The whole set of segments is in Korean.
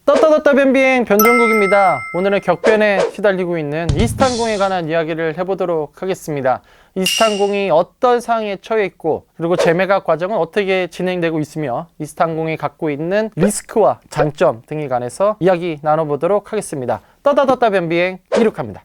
떴다 변비행 변종국입니다. 오늘은 격변에 시달리고 있는 이스타항공에 관한 이야기를 해보도록 하겠습니다. 이스타항공이 어떤 상황에 처해 있고, 그리고 재매각 과정은 어떻게 진행되고 있으며, 이스타항공이 갖고 있는 리스크와 장점 등에 관해서 이야기 나눠보도록 하겠습니다. 떴다 변비행 이륙합니다.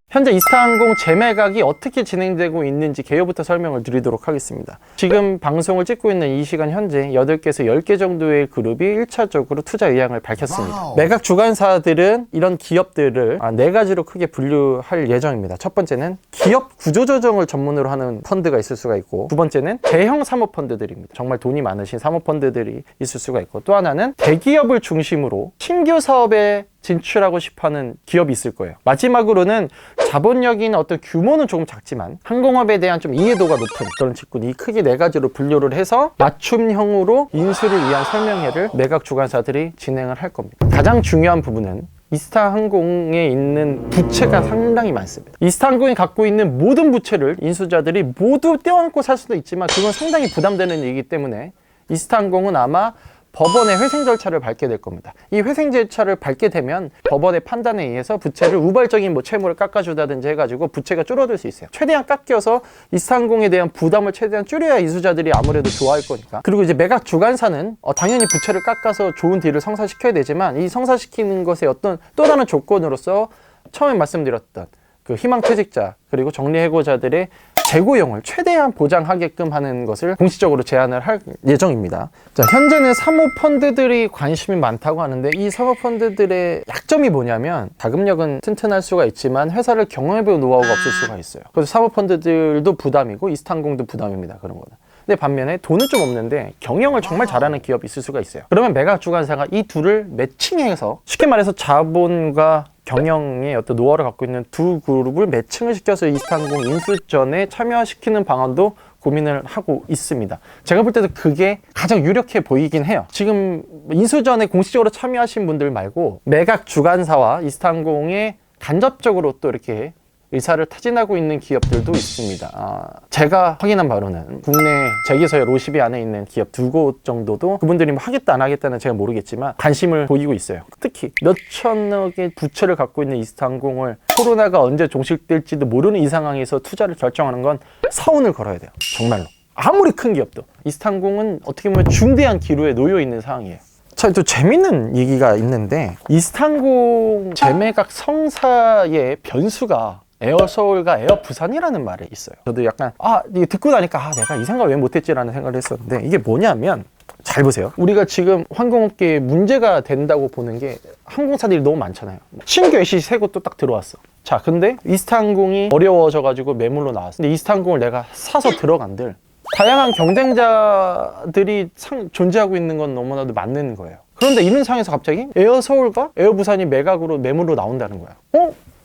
현재 이스타항공 재매각이 어떻게 진행되고 있는지 개요부터 설명을 드리도록 하겠습니다. 지금 방송을 찍고 있는 이 시간 현재 8개에서 10개 정도의 그룹이 1차적으로 투자 의향을 밝혔습니다. 매각 주관사들은 이런 기업들을 4가지로 크게 분류할 예정입니다. 첫 번째는 기업 구조조정을 전문으로 하는 펀드가 있을 수가 있고, 두 번째는 대형 사모펀드들입니다. 정말 돈이 많으신 사모펀드들이 있을 수가 있고, 또 하나는 대기업을 중심으로 신규 사업에 진출하고 싶어하는 기업이 있을 거예요. 마지막으로는 자본력이나 어떤 규모는 조금 작지만 항공업에 대한 좀 이해도가 높은 그런 직군이 크게 4가지로 분류를 해서 맞춤형으로 인수를 위한 설명회를 매각 주관사들이 진행을 할 겁니다. 가장 중요한 부분은 이스타항공에 있는 부채가 상당히 많습니다. 이스타항공이 갖고 있는 모든 부채를 인수자들이 모두 떼어안고 살 수도 있지만 그건 상당히 부담되는 일이기 때문에 이스타항공은 아마 법원의 회생 절차를 밟게 될 겁니다. 이 회생 절차를 밟게 되면 법원의 판단에 의해서 부채를 우발적인 채무를 깎아주다든지 해가지고 부채가 줄어들 수 있어요. 최대한 깎여서 이스타항공에 대한 부담을 최대한 줄여야 인수자들이 아무래도 좋아할 거니까. 그리고 이제 매각 주관사는 당연히 부채를 깎아서 좋은 딜을 성사시켜야 되지만, 이 성사시키는 것의 어떤 또 다른 조건으로서 처음에 말씀드렸던 그 희망퇴직자 그리고 정리해고자들의 재고용을 최대한 보장하게끔 하는 것을 공식적으로 제안을 할 예정입니다. 자, 현재는 사모펀드들이 관심이 많다고 하는데, 이 사모펀드들의 약점이 뭐냐면 자금력은 튼튼할 수가 있지만 회사를 경영해볼 노하우가 없을 수가 있어요. 그래서 사모펀드들도 부담이고 이스타항공도 부담입니다. 그런 거는. 근데 반면에 돈은 좀 없는데 경영을 정말 잘하는 기업이 있을 수가 있어요. 그러면 매각 주관사가 이 둘을 매칭해서, 쉽게 말해서 자본과 경영의 어떤 노하우를 갖고 있는 두 그룹을 매칭을 시켜서 이스타항공 인수전에 참여시키는 방안도 고민을 하고 있습니다. 제가 볼 때도 그게 가장 유력해 보이긴 해요. 지금 인수전에 공식적으로 참여하신 분들 말고 매각 주관사와 이스타항공에 간접적으로 또 이렇게 의사를 타진하고 있는 기업들도 있습니다. 제가 확인한 바로는 국내 재계서열 50위 안에 있는 기업 2곳 정도도 그분들이 뭐 하겠다 안 하겠다는 제가 모르겠지만 관심을 보이고 있어요. 특히 몇 천억의 부채를 갖고 있는 이스타항공을 코로나가 언제 종식될지도 모르는 이 상황에서 투자를 결정하는 건 사원을 걸어야 돼요. 정말로. 아무리 큰 기업도. 이스타항공은 어떻게 보면 중대한 기로에 놓여 있는 상황이에요. 자, 또 재밌는 얘기가 있는데, 이스타항공 재매각 성사의 변수가 에어서울과 에어부산이라는 말이 있어요. 저도 약간 이게 듣고 나니까 내가 이 생각 왜 못했지라는 생각을 했었는데, 이게 뭐냐면, 잘 보세요. 우리가 지금 항공업계에 문제가 된다고 보는 게 항공사들이 너무 많잖아요. 신규 LCC 새 곳도 딱 들어왔어. 자, 근데 이스타항공이 어려워져가지고 매물로 나왔어. 근데 이스타항공을 내가 사서 들어간들 다양한 경쟁자들이 존재하고 있는 건 너무나도 맞는 거예요. 그런데 이런 상황에서 갑자기 에어서울과 에어부산이 매각으로 매물로 나온다는 거야.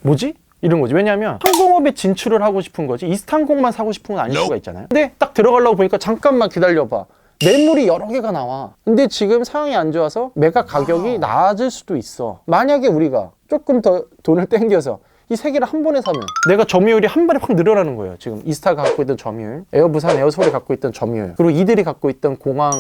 뭐지? 이런 거지. 왜냐면 항공업에 진출을 하고 싶은 거지 이스타항공만 사고 싶은 건 아닐 수가 있잖아요. 근데 딱 들어가려고 보니까 잠깐만 기다려봐, 매물이 여러 개가 나와. 근데 지금 상황이 안 좋아서 매각 가격이 낮을 수도 있어. 만약에 우리가 조금 더 돈을 땡겨서 이 3개를 한 번에 사면 내가 점유율이 한 번에 확 늘어나는 거예요. 지금 이스타가 갖고 있던 점유율, 에어부산, 에어서울이 갖고 있던 점유율, 그리고 이들이 갖고 있던 공항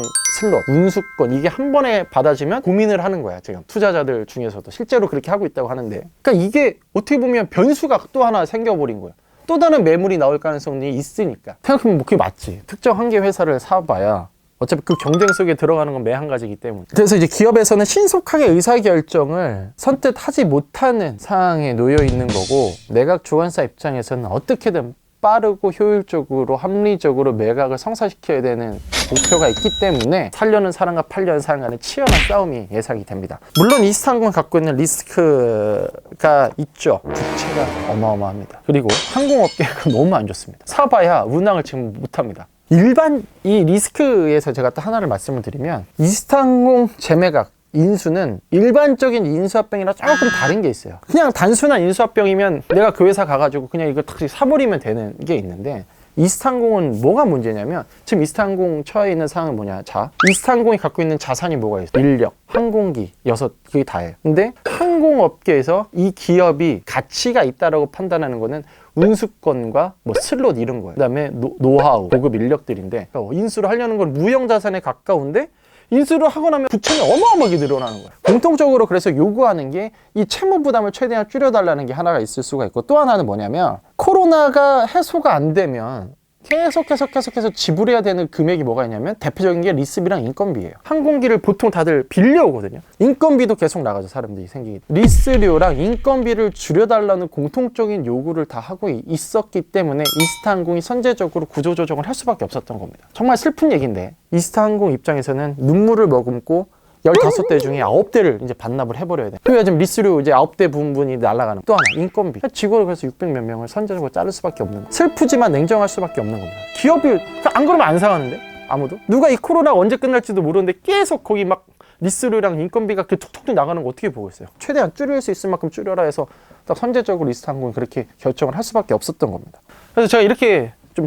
슬롯, 운수권, 이게 한 번에 받아지면 고민을 하는 거야. 지금 투자자들 중에서도 실제로 그렇게 하고 있다고 하는데, 그러니까 이게 어떻게 보면 변수가 또 하나 생겨버린 거야. 또 다른 매물이 나올 가능성이 있으니까. 생각해보면 그게 맞지. 특정 한 개 회사를 사봐야 어차피 그 경쟁 속에 들어가는 건 매한가지이기 때문에. 그래서 이제 기업에서는 신속하게 의사결정을 선뜻 하지 못하는 상황에 놓여 있는 거고, 매각 주관사 입장에서는 어떻게든 빠르고 효율적으로 합리적으로 매각을 성사시켜야 되는 목표가 있기 때문에 살려는 사람과 팔려는 사람 간의 치열한 싸움이 예상이 됩니다. 물론 이스타항공이 갖고 있는 리스크가 있죠. 부채가 어마어마합니다. 그리고 항공업계가 너무 안 좋습니다. 사봐야 운항을 지금 못합니다. 이 리스크에서 제가 또 하나를 말씀을 드리면, 이스타항공 재매각 인수는 일반적인 인수합병이랑 조금 다른 게 있어요. 그냥 단순한 인수합병이면 내가 그 회사 가가지고 그냥 이거 탁 사버리면 되는 게 있는데, 이스타항공은 뭐가 문제냐면, 지금 이스타항공 처해 있는 상황은 뭐냐. 자, 이스타항공이 갖고 있는 자산이 뭐가 있어요? 인력, 항공기, 6, 그게 다예요. 근데 항공업계에서 이 기업이 가치가 있다라고 판단하는 거는 운수권과 뭐 슬롯 이런 거예요. 그다음에 노하우, 고급 인력들인데 인수를 하려는 건 무형자산에 가까운데 인수를 하고 나면 부채는 어마어마하게 늘어나는 거예요. 공통적으로 그래서 요구하는 게 이 채무 부담을 최대한 줄여달라는 게 하나가 있을 수가 있고, 또 하나는 뭐냐면 코로나가 해소가 안 되면 계속해서 지불해야 되는 금액이 뭐가 있냐면 대표적인 게 리스비랑 인건비예요. 항공기를 보통 다들 빌려오거든요. 인건비도 계속 나가죠. 사람들이 생기기. 리스료랑 인건비를 줄여달라는 공통적인 요구를 다 하고 있었기 때문에 이스타항공이 선제적으로 구조조정을 할 수밖에 없었던 겁니다. 정말 슬픈 얘기인데 이스타항공 입장에서는 눈물을 머금고 15대 중에 9대를 이제 반납을 해버려야 돼. 그래야 지금 리스료 이제 9대 부분이 날아가는. 또 하나, 인건비. 직원을 그래서 600몇 명을 선제적으로 자를 수밖에 없는 거예요. 슬프지만 냉정할 수밖에 없는 겁니다. 기업이, 안 그러면 안 상하는데? 아무도? 누가 이 코로나 언제 끝날지도 모르는데 계속 거기 막 리스료랑 인건비가 그 툭툭 나가는 거 어떻게 보고 있어요? 최대한 줄일 수 있을 만큼 줄여라 해서 딱 선제적으로 이스타항공이 그렇게 결정을 할 수밖에 없었던 겁니다. 그래서 제가 이렇게 좀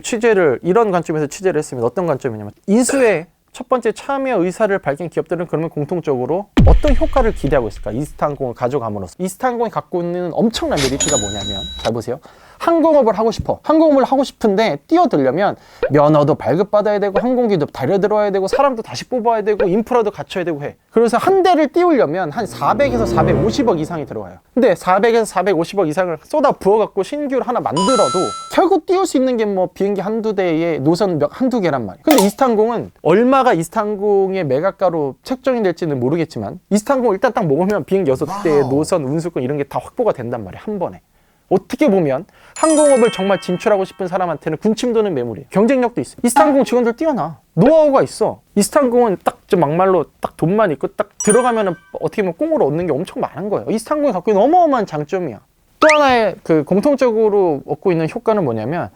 이런 관점에서 취재를 했습니다. 어떤 관점이냐면, 인수에 첫 번째 참여 의사를 밝힌 기업들은 그러면 공통적으로 어떤 효과를 기대하고 있을까? 이스타항공을 가져감으로써. 이스타항공이 갖고 있는 엄청난 메리트가 뭐냐면, 잘 보세요. 항공업을 하고 싶어. 항공업을 하고 싶은데 뛰어들려면 면허도 발급받아야 되고 항공기도 달려들어야 되고 사람도 다시 뽑아야 되고 인프라도 갖춰야 되고 해. 그래서 한 대를 띄우려면 한 400에서 450억 이상이 들어가요. 근데 400에서 450억 이상을 쏟아 부어갖고 신규를 하나 만들어도 결국 띄울 수 있는 게 뭐 비행기 한두 대에 노선 한두 개란 말이에요. 근데 이스타항공은 얼마가 이스타항공의 매각가로 책정이 될지는 모르겠지만 이스타항공 일단 딱 먹으면 비행기 6대의 노선, 운수권 이런 게 다 확보가 된단 말이에요. 한 번에. 어떻게 보면 항공업을 정말 진출하고 싶은 사람한테는 군침 도는 매물이에요. 경쟁력도 있어. 이스타항공 직원들 뛰어나. 노하우가 있어. 이스타항공은 딱 막말로 딱 돈만 있고 딱 들어가면은 어떻게 보면 꽁으로 얻는 게 엄청 많은 거예요. 이스타항공이 갖고 있는 어마어마한 장점이야. 또 하나의 그 공통적으로 얻고 있는 효과는 뭐냐면,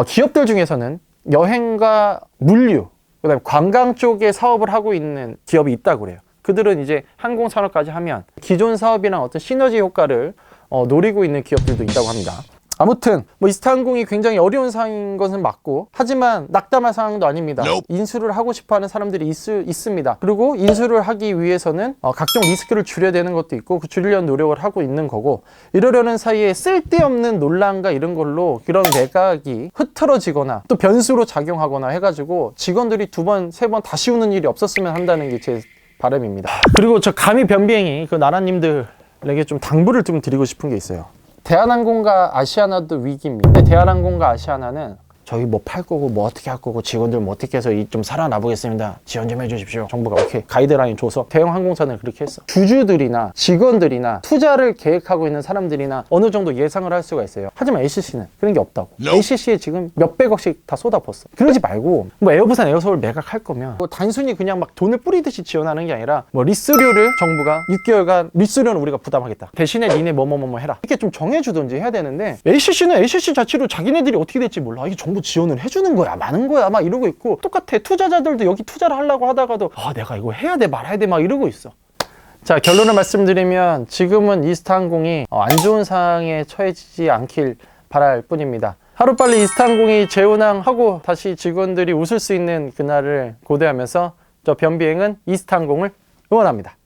기업들 중에서는 여행과 물류, 그다음에 관광 쪽에 사업을 하고 있는 기업이 있다고 그래요. 그들은 이제 항공산업까지 하면 기존 사업이랑 어떤 시너지 효과를 노리고 있는 기업들도 있다고 합니다. 아무튼 뭐 이스타항공이 굉장히 어려운 상황인 것은 맞고, 하지만 낙담할 상황도 아닙니다. 인수를 하고 싶어하는 사람들이 있습니다. 그리고 인수를 하기 위해서는 각종 리스크를 줄여야 되는 것도 있고 그 줄이려는 노력을 하고 있는 거고, 이러려는 사이에 쓸데없는 논란과 이런 걸로 그런 매각이 흐트러지거나 또 변수로 작용하거나 해가지고 직원들이 2번, 3번 다시 오는 일이 없었으면 한다는 게 제 바람입니다. 그리고 저 감히 변비행이 그 나라님들에게 좀 당부를 좀 드리고 싶은 게 있어요. 대한항공과 아시아나도 위기입니다. 근데 대한항공과 아시아나는 저희 뭐 팔 거고 뭐 어떻게 할 거고 직원들 뭐 어떻게 해서 좀 살아나 보겠습니다. 지원 좀 해주십시오. 정부가 오케이 가이드라인 줘서 대형 항공사는 그렇게 했어. 주주들이나 직원들이나 투자를 계획하고 있는 사람들이나 어느 정도 예상을 할 수가 있어요. 하지만 LCC는 그런 게 없다고. LCC에 지금 몇백억씩 다 쏟아붓어. 그러지 말고 뭐 에어부산 에어서울 매각할 거면 뭐 단순히 그냥 막 돈을 뿌리듯이 지원하는 게 아니라 뭐 리스료를 정부가 6개월간 리스료는 우리가 부담하겠다. 대신에 니네 뭐뭐뭐 해라. 이렇게 좀 정해주든지 해야 되는데, LCC는 LCC 자체로 자기네들이 어떻게 될지 몰라. 이게 정부 지원을 해주는 거야 많은 거야 막 이러고 있고, 똑같아. 투자자들도 여기 투자를 하려고 하다가도 내가 이거 해야 돼 말아야 돼 막 이러고 있어. 자, 결론을 말씀드리면 지금은 이스타항공이 안 좋은 상황에 처해지지 않길 바랄 뿐입니다. 하루빨리 이스타항공이 재운항하고 다시 직원들이 웃을 수 있는 그날을 고대하면서 저 변비행은 이스타항공을 응원합니다.